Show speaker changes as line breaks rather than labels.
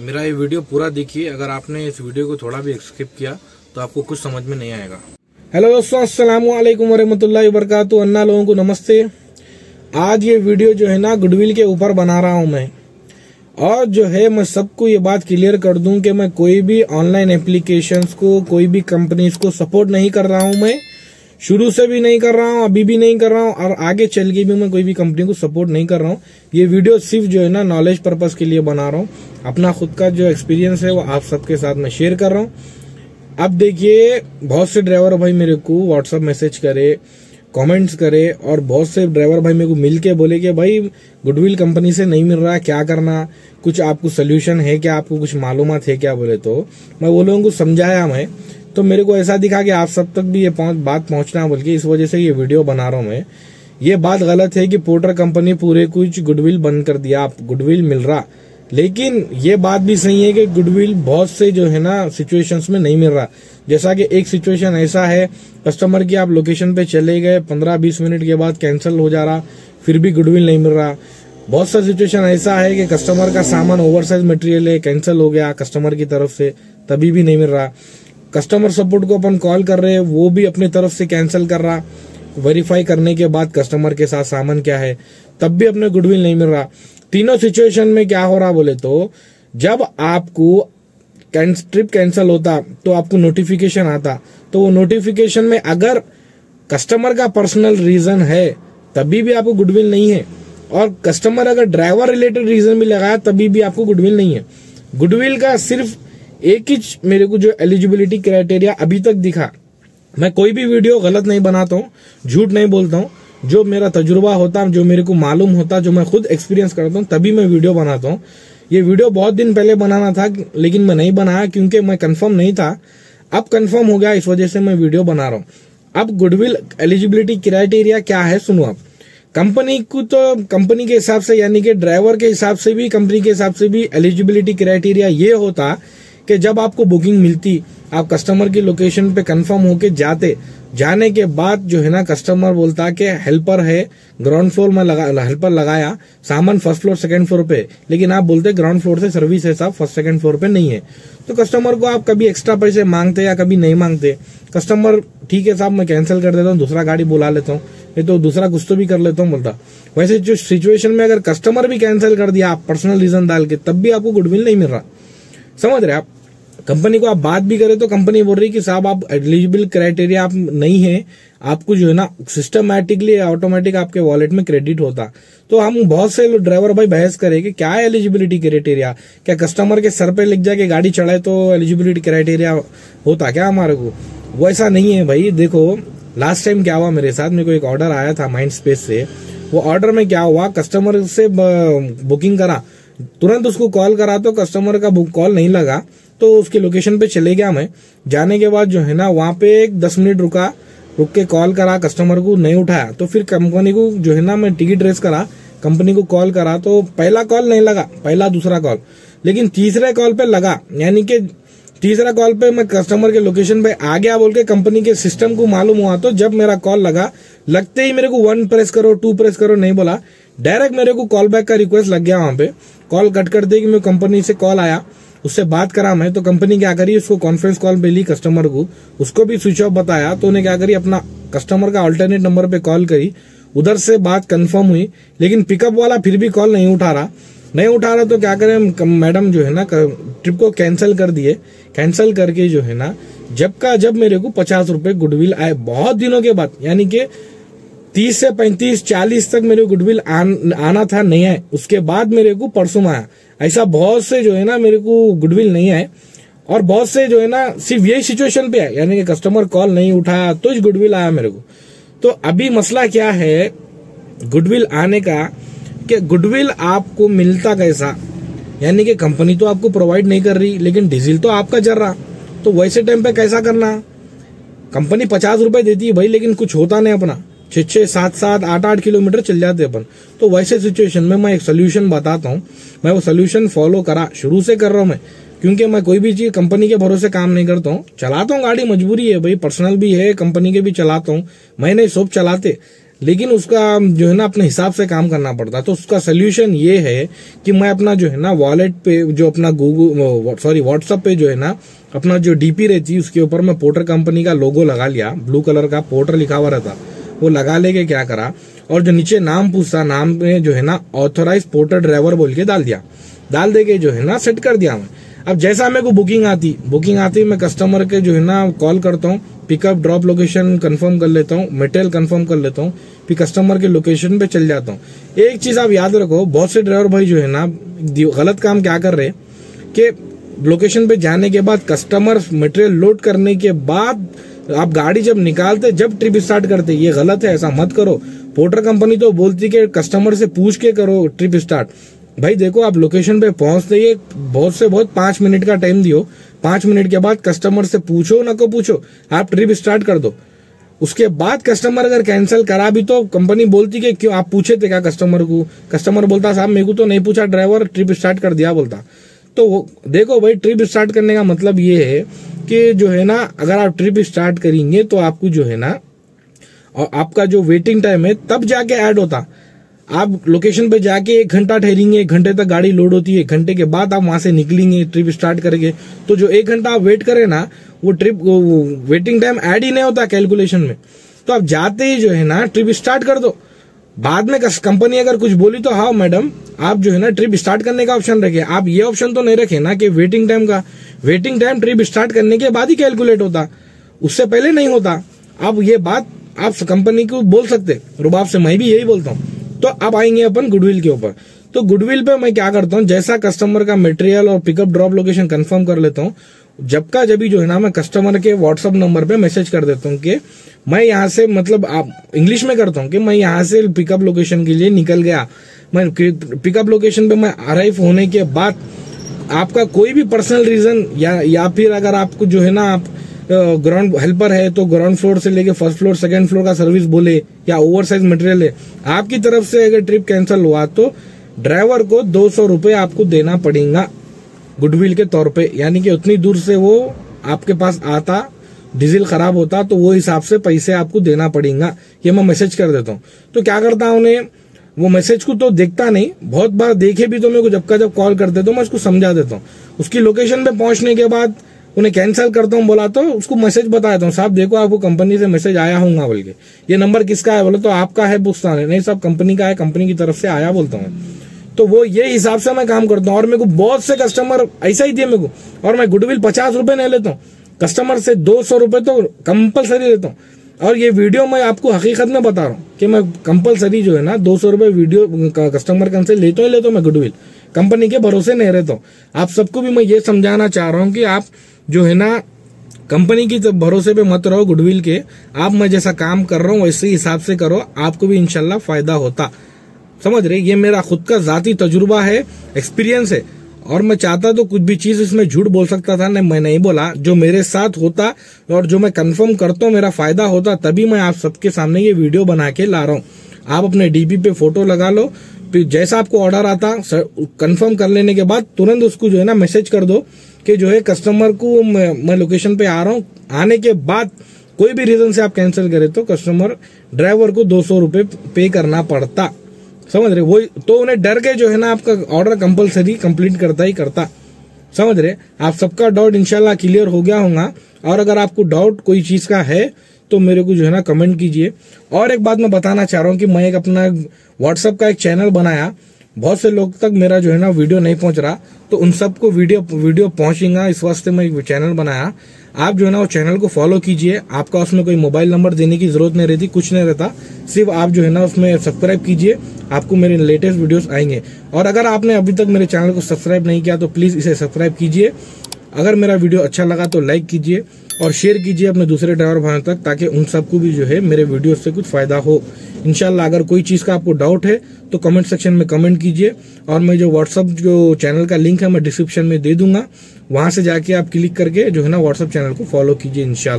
मेरा ये वीडियो पूरा देखिए। अगर आपने इस वीडियो को थोड़ा भी स्किप किया तो आपको कुछ समझ में नहीं आएगा।
हेलो दोस्तों, अस्सलाम वालेकुम वरहमतुल्लाहि वबरकातुहू। अन्ना लोगों को नमस्ते। आज ये वीडियो जो है ना गुडविल के ऊपर बना रहा हूं मैं। और जो है मैं सबको ये बात क्लियर कर दूं कि मैं कोई भी ऑनलाइन एप्लीकेशंस को, कोई भी कंपनीज को सपोर्ट नहीं कर रहा हूं। मैं शुरू से भी नहीं कर रहा हूं, अभी भी नहीं कर रहा हूं और आगे चल के भी मैं कोई भी कंपनी को सपोर्ट नहीं कर रहा हूं। ये वीडियो सिर्फ जो है ना नॉलेज पर्पस के लिए बना रहा हूं। अपना खुद का जो एक्सपीरियंस है वो आप सबके साथ मैं शेयर कर रहा हूं। अब देखिए, बहुत से ड्राइवर भाई मेरे को व्हाट्सएप मैसेज करे, कमेंट्स करे और बहुत से ड्राइवर भाई मेरे को मिल के बोले कि भाई गुडविल कंपनी से नहीं मिल रहा, क्या करना, कुछ आपको सोल्यूशन है क्या, आपको कुछ मालूमात है क्या। बोले तो मैं वो लोगों को समझाया मैं, तो मेरे को ऐसा दिखा कि आप सब तक भी ये बात पहुंचना, बल्कि इस वजह से ये वीडियो बना रहा हूं मैं। ये बात गलत है कि पोर्टर कंपनी पूरे कुछ गुडविल बंद कर दिया, आप गुडविल मिल रहा। लेकिन ये बात भी सही है कि गुडविल बहुत से जो है ना सिचुएशंस में नहीं मिल रहा। जैसा कि एक सिचुएशन ऐसा है, कस्टमर की आप लोकेशन पे चले गए, 15-20 मिनट के बाद कैंसिल हो जा रहा, फिर भी गुडविल नहीं मिल रहा। बहुत सा सिचुएशन ऐसा है कि कस्टमर का सामान ओवरसाइज मटेरियल है, कैंसिल हो गया कस्टमर की तरफ से, तभी भी नहीं मिल रहा। कस्टमर सपोर्ट को अपन कॉल कर रहे हैं, वो भी अपनी तरफ से कैंसिल कर रहा। वेरीफाई करने के बाद कस्टमर के साथ सामान क्या है, तब भी अपने गुडविल नहीं मिल रहा। तीनों सिचुएशन में क्या हो रहा बोले तो, जब आपको ट्रिप कैंसिल होता तो आपको नोटिफिकेशन आता, तो वो नोटिफिकेशन में अगर कस्टमर का पर्सनल रीजन है तभी भी आपको गुडविल नहीं है, और कस्टमर अगर ड्राइवर रिलेटेड रीजन भी लगाया तभी भी आपको गुडविल नहीं है। गुडविल का सिर्फ एक ही मेरे को जो एलिजिबिलिटी क्राइटेरिया अभी तक दिखा। मैं कोई भी वीडियो गलत नहीं बनाता हूँ, झूठ नहीं बोलता हूँ। जो मेरा तजुर्बा होता, जो मेरे को मालूम होता, जो मैं खुद एक्सपीरियंस करता हूँ, तभी मैं वीडियो बनाता हूँ। ये वीडियो बहुत दिन पहले बनाना था, लेकिन मैं नहीं बनाया क्योंकि मैं कंफर्म नहीं था। अब कंफर्म हो गया, इस वजह से मैं वीडियो बना रहा हूँ। अब गुडविल एलिजिबिलिटी क्राइटेरिया क्या है सुनो। आप कंपनी को तो कंपनी के हिसाब से, यानी कि ड्राइवर के हिसाब से भी, कंपनी के हिसाब से भी एलिजिबिलिटी क्राइटेरिया ये होता कि जब आपको बुकिंग मिलती, आप कस्टमर की लोकेशन पे कंफर्म होके जाने के बाद जो है ना कस्टमर बोलता कि हेल्पर है, ग्राउंड फ्लोर में हेल्पर लगाया, सामान फर्स्ट फ्लोर सेकंड फ्लोर पे, लेकिन आप बोलते ग्राउंड फ्लोर से सर्विस है साहब, फर्स्ट सेकंड फ्लोर पे नहीं है। तो कस्टमर को आप कभी एक्स्ट्रा पैसे मांगते या कभी नहीं मांगते। कस्टमर ठीक है साहब मैं कैंसिल कर देता हूँ, दूसरा गाड़ी बुला लेता हूँ, नहीं तो दूसरा कुछ तो भी कर लेता हूँ बोलता। वैसे जो सिचुएशन में अगर कस्टमर भी कैंसिल कर दिया आप पर्सनल रीजन डाल के, तब भी आपको गुडविल नहीं मिल रहा। समझ रहे आप। कंपनी को आप बात भी करें तो कंपनी बोल रही कि साहब आप एलिजिबल क्राइटेरिया आप नहीं है, आपको जो है ना सिस्टमैटिकली ऑटोमेटिक आपके वॉलेट में क्रेडिट होता। तो हम बहुत से ड्राइवर भाई बहस करें कि क्या है एलिजिबिलिटी क्राइटेरिया, क्या कस्टमर के सर पे लिख जाए कि गाड़ी चढ़ाए तो एलिजिबिलिटी क्राइटेरिया होता क्या हमारे को। वो ऐसा नहीं है भाई। देखो लास्ट टाइम क्या हुआ मेरे साथ, मेरे को एक ऑर्डर आया था माइंड स्पेस से। वो ऑर्डर में क्या हुआ, कस्टमर से बुकिंग करा, तुरंत उसको कॉल करा तो कस्टमर का कॉल नहीं लगा, तो उसके लोकेशन पे चले गया मैं। जाने के बाद जो है ना वहां पे 10 मिनट रुक के कॉल करा, कस्टमर को नहीं उठाया। तो फिर कंपनी को जो है ना मैं टिकट रेस करा, कंपनी को कॉल करा तो पहला कॉल नहीं लगा, पहला दूसरा कॉल, लेकिन तीसरे कॉल पे लगा। यानी कि तीसरा कॉल पे मैं कस्टमर के लोकेशन पे आ गया बोल के कंपनी के सिस्टम को मालूम हुआ। तो जब मेरा कॉल लगा, लगते ही मेरे को 1 प्रेस करो 2 प्रेस करो नहीं बोला, डायरेक्ट मेरे को कॉल बैक का रिक्वेस्ट लग गया। वहां पे कॉल कट कर दे कि मैं कंपनी से कॉल आया, उससे बात करा मैं। तो कंपनी क्या करी, उसको कॉन्फ्रेंस कॉल पे ली कस्टमर को, उसको भी स्विच ऑफ बताया। तो उन्हें क्या करी, अपना कस्टमर का अल्टरनेट नंबर पे कॉल करी, उधर से बात कंफर्म हुई, लेकिन पिकअप वाला फिर भी कॉल नहीं उठा रहा। तो क्या करें, मैडम जो है ना ट्रिप को कैंसिल कर दिए। कैंसिल करके जो है ना जब मेरे को 50 रुपए गुडविल आए बहुत दिनों के बाद, यानी कि 30 से 35 40 तक मेरे गुडविल आना था, नहीं आए। उसके बाद मेरे को परसों आया। ऐसा बहुत से जो है ना मेरे को गुडविल नहीं आए, और बहुत से जो है ना सिर्फ यही सिचुएशन पे है, यानी कि कस्टमर कॉल नहीं उठाया तो इस गुडविल आया मेरे को। तो अभी मसला क्या है गुडविल आने का, कि गुडविल आपको मिलता कैसा, यानी कि कंपनी तो आपको प्रोवाइड नहीं कर रही, लेकिन डीजल तो आपका जल रहा। तो वैसे टाइम पे कैसा करना, कंपनी 50 रुपए देती है भाई, लेकिन कुछ होता नहीं अपना, 6-6, 7-7, 8-8 किलोमीटर चल जाते अपन। तो वैसे सिचुएशन में मैं एक सोल्यूशन बताता हूँ। मैं वो सोल्यूशन फॉलो करा, शुरू से कर रहा हूँ मैं, क्योंकि मैं कोई भी चीज कंपनी के भरोसे काम नहीं करता हूँ। चलाता हूँ गाड़ी, मजबूरी है भाई, पर्सनल भी है, कंपनी के भी चलाता हूँ, मैं नहीं सब चलाते। लेकिन उसका जो है ना अपने हिसाब से काम करना पड़ता। तो उसका सोल्यूशन ये है कि मैं अपना जो है ना वॉलेट पे जो अपना व्हाट्सएप पे जो है ना अपना जो डीपी रहती है उसके ऊपर मैं पोर्टर कंपनी का लोगो लगा लिया, ब्लू कलर का पोर्टर लिखा हुआ रहता, वो लगा लेके क्या करा, और जो नीचे नाम पूछता, नाम में जो है ना ऑथोराइज पोर्टर ड्राइवर बोल के डाल दिया, डाल दे के जो है ना सेट कर दिया मैं। अब जैसा मेरे को बुकिंग आती मैं कस्टमर के जो है ना कॉल करता हूँ, पिकअप ड्रॉप लोकेशन कंफर्म कर लेता हूँ, मटेरियल कंफर्म कर लेता हूँ, फिर कस्टमर के लोकेशन पे चल जाता हूँ। एक चीज आप याद रखो, बहुत से ड्राइवर भाई जो है ना गलत काम क्या कर रहे कि लोकेशन पे जाने के बाद कस्टमर मटेरियल लोड करने के बाद आप गाड़ी जब निकालते, जब ट्रिप स्टार्ट करते, ये गलत है, ऐसा मत करो। पोर्टर कंपनी तो बोलती कि कस्टमर से पूछ के करो ट्रिप स्टार्ट। भाई देखो, आप लोकेशन पे पहुंचते ही बहुत से बहुत 5 मिनट का टाइम दियो, 5 मिनट के बाद कस्टमर से पूछो ना को पूछो, आप ट्रिप स्टार्ट कर दो। उसके बाद कस्टमर अगर कैंसिल करा भी तो कंपनी बोलती कि क्यों आप पूछे थे क्या कस्टमर को? कस्टमर बोलता साहब मेरे को तो नहीं पूछा, ड्राइवर ट्रिप स्टार्ट कर दिया बोलता। तो देखो भाई, ट्रिप स्टार्ट करने का मतलब ये है कि जो है ना अगर आप ट्रिप स्टार्ट करेंगे तो आपको जो है ना और आपका जो वेटिंग टाइम है तब जाके ऐड होता। आप लोकेशन पे जाके 1 घंटा ठहरेंगे, 1 घंटे तक गाड़ी लोड होती है, 1 घंटे के बाद आप वहां से निकलेंगे ट्रिप स्टार्ट करेंगे, तो जो 1 घंटा आप वेट करें ना, वो वेटिंग टाइम ऐड ही नहीं होता कैलकुलेशन में। तो आप जाते ही जो है ना ट्रिप स्टार्ट कर दो। बाद में कंपनी अगर कुछ बोली तो हाँ मैडम आप जो है ना ट्रिप स्टार्ट करने का ऑप्शन रखे, आप ये ऑप्शन तो नहीं रखे ना कि वेटिंग टाइम ट्रिप स्टार्ट करने के बाद ही कैलकुलेट होता, उससे पहले नहीं होता। अब ये बात आप कंपनी को बोल सकते, रुबाब से मैं भी यही बोलता हूँ। तो अब आएंगे अपन गुडविल के ऊपर। तो गुडविल पे मैं क्या करता हूँ, जैसा कस्टमर का मटेरियल और पिकअप ड्रॉप लोकेशन कंफर्म कर लेता हूँ, जब भी जो है ना मैं कस्टमर के व्हाट्सएप नंबर पे मैसेज कर देता हूँ कि मैं यहाँ से, मतलब आप इंग्लिश में करता हूँ कि मैं यहाँ से पिकअप लोकेशन के लिए निकल गया। मैं पिकअप लोकेशन पे मैं अराइव होने के बाद आपका कोई भी पर्सनल रीजन या फिर अगर आपको जो है ना आप ग्राउंड हेल्पर है तो ग्राउंड फ्लोर से लेके फर्स्ट फ्लोर सेकंड फ्लोर का सर्विस बोले या ओवरसाइज मटेरियल है आपकी तरफ से अगर ट्रिप कैंसिल हुआ तो ड्राइवर को 200 रुपए आपको देना पड़ेगा गुडविल के तौर पे। यानी कि उतनी दूर से वो आपके पास आता, डीजल खराब होता तो वो हिसाब से पैसे आपको देना पड़ेगा। ये मैं मैसेज कर देता हूँ। तो क्या करता हूँ, उन्हें वो मैसेज को तो देखता नहीं, बहुत बार देखे भी तो मेरे को जब कॉल करते तो मैं उसको समझा देता हूँ। उसकी लोकेशन पे पहुंचने के बाद उन्हें कैंसिल करता हूँ बोला तो उसको मैसेज बता देता हूँ, साहब देखो आपको कंपनी से मैसेज आया होगा बोल के, ये नंबर किसका है बोले तो आपका है, पूछता नहीं साहब कंपनी का है, कंपनी की तरफ से आया बोलता हूँ। तो वो ये हिसाब से मैं काम करता हूँ। और मेरे को बहुत से कस्टमर ऐसा ही दिए मेरे को, और मैं गुडविल 50 रुपए नहीं लेता हूँ, कस्टमर से 200 रुपए तो कंपलसरी लेता हूँ। और ये वीडियो मैं आपको हकीकत में बता रहा हूँ कि मैं कंपलसरी जो है ना 200 रुपए वीडियो कस्टमर से लेता हूँ मैं गुडविल, कंपनी के भरोसे नहीं रहता हूँ। आप सबको भी मैं ये समझाना चाह रहा हूँ कि आप जो है ना कंपनी की भरोसे पे मत रहो गुडविल के, आप मैं जैसा काम कर रहा हूँ वैसे हिसाब से करो, आपको भी इंशाल्लाह फायदा होता। समझ रहे, ये मेरा खुद का जाती तजुर्बा है, एक्सपीरियंस है। और मैं चाहता तो कुछ भी चीज इसमें झूठ बोल सकता था, मैं नहीं बोला। जो मेरे साथ होता और जो मैं कंफर्म करता हूँ मेरा फायदा होता, तभी मैं आप सबके सामने ये वीडियो बना के ला रहा हूँ। आप अपने डीपी पे फोटो लगा लो, फिर जैसा आपको ऑर्डर आता कंफर्म कर लेने के बाद तुरंत उसको जो है ना मैसेज कर दो कि जो है कस्टमर को मैं लोकेशन पे आ रहा हूँ। आने के बाद कोई भी रीजन से आप कैंसिल करें तो कस्टमर ड्राइवर को 200 रुपए पे करना पड़ता। समझ रहे, वो तो उन्हें डर के जो है ना आपका ऑर्डर कंपलसरी कंप्लीट करता ही करता। समझ रहे, आप सबका डाउट इंशाल्लाह क्लियर हो गया होगा। और अगर आपको डाउट कोई चीज का है तो मेरे को जो है ना कमेंट कीजिए। और एक बात मैं बताना चाह रहा हूँ कि मैं एक अपना व्हाट्सएप का एक चैनल बनाया, बहुत से लोग तक मेरा जो है ना वीडियो नहीं पहुंच रहा, तो उन सबको वीडियो पहुंचेगा, इस वास्ते मैं एक चैनल बनाया। आप जो है ना वो चैनल को फॉलो कीजिए। आपका उसमें कोई मोबाइल नंबर देने की जरूरत नहीं रहती, कुछ नहीं रहता, सिर्फ आप जो है ना उसमें सब्सक्राइब कीजिए, आपको मेरे लेटेस्ट वीडियोस आएंगे। और अगर आपने अभी तक मेरे चैनल को सब्सक्राइब नहीं किया तो प्लीज इसे सब्सक्राइब कीजिए। अगर मेरा वीडियो अच्छा लगा तो लाइक कीजिए और शेयर कीजिए अपने दूसरे ड्राइवर भाइयों तक, ताकि उन सबको भी जो है मेरे वीडियो से कुछ फायदा हो। इंशाल्लाह अगर कोई चीज का आपको डाउट है तो कमेंट सेक्शन में कमेंट कीजिए। और मैं जो व्हाट्सअप जो चैनल का लिंक है मैं डिस्क्रिप्शन में दे दूंगा, वहां से जाके आप क्लिक करके जो है ना व्हाट्सअप चैनल को फॉलो कीजिए इंशाल्लाह।